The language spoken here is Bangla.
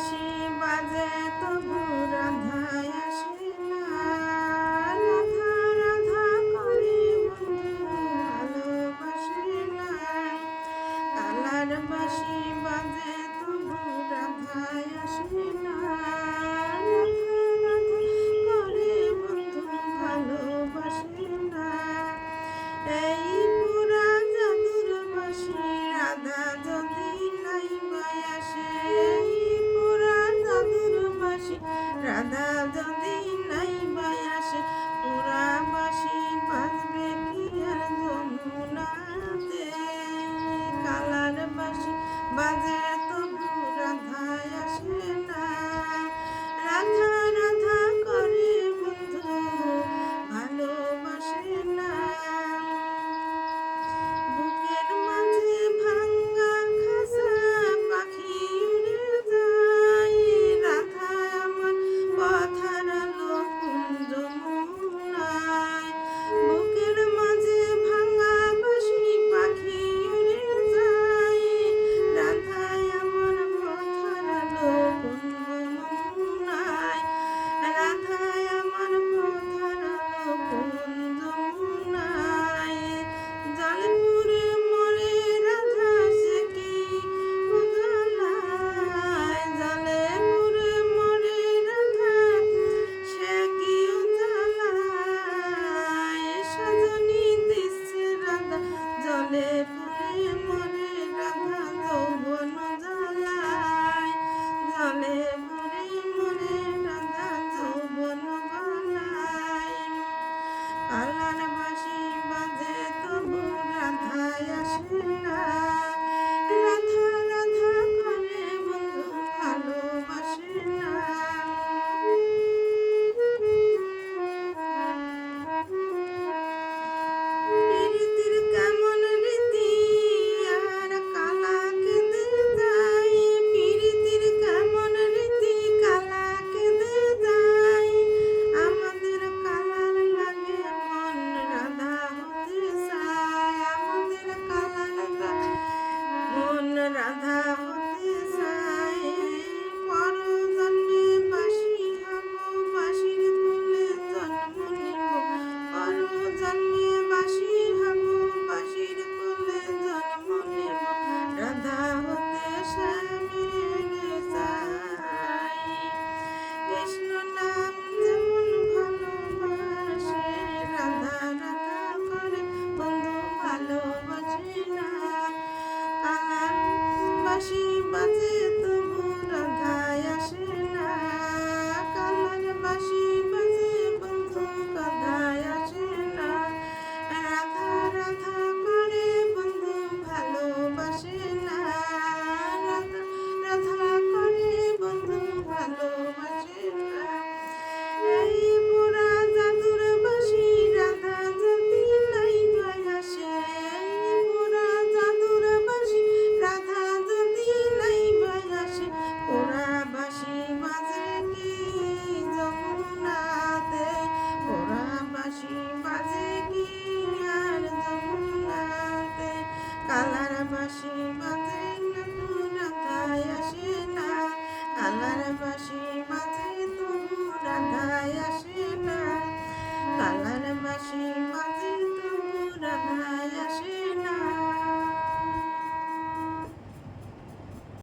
বাঁশি বাজে তবু রাধায় আসে না। রাধা রাধা করে বন্ধু ভালোবাসে না। কালার বাঁশি বাজে তবু রাধায় আসে না। রাধা রাধা করে বন্ধু ভালোবাসে না। এই পুরা জাদুর বাঁশি রাধা যদি নাই বায়াসে। এই পুরা জাদুর বাঁশি রাধা যদি নাই বায়াসে। পুরা বাঁশি বাজবে কি আর যমুনাতে। কালার বাঁশি বাজে তবু রাধায় আসে না। রাধা রাধা করে বন্ধু ভালোবাসে না। বুকের মাঝে ভাঙ্গা খাসা পাখি উড়ে যায়। রাধা আমার কথার আলো কোন যমুনায়। বুকের মাঝে ভাঙ্গা বাঁশি পাখি উড়ে যায়। রাধা আমার কথার আলো কোন যমুনায়। রাধা আমার কথার আলো কোন যমুনায়। জলে পুরে মরে রাধা সে কি উজালায়। জলে পুরে মরে রাধা সে কি উজালায়। সজনী দিচ্ছে রাধা জলে পুরে মরে রাধা যৌবন জ্বালায়। জলে পুরে মরে রাধা যৌবন জ্বালায়। কালার বাঁশি বাজে তবু রাধায় আসে না। রাধা রাধা করে বন্ধু ভালোবাসে না। প্রীতির কেমন রীতি আর কালা কেঁদে যায়। প্রীতির কেমন রীতি কালা কেঁদে যায়। আমাদের কালার লাগে মন রাধা হতে চায়। আমাদের কালার লাগে মন রাধা হতে চায়। পর জন্মে বাঁশি হব বাঁশির কুলে জন্ম নিব। পর জন্মে বাঁশি হব বাঁশির কুলে জন্ম নিব। রাধা হতে শ্যামের চাই। কৃষ্ণ নাম যেমন ভালোবাসে। রাধা রাধা করে বন্ধু ভালোবাসে না। কালার বাঁশি বাজে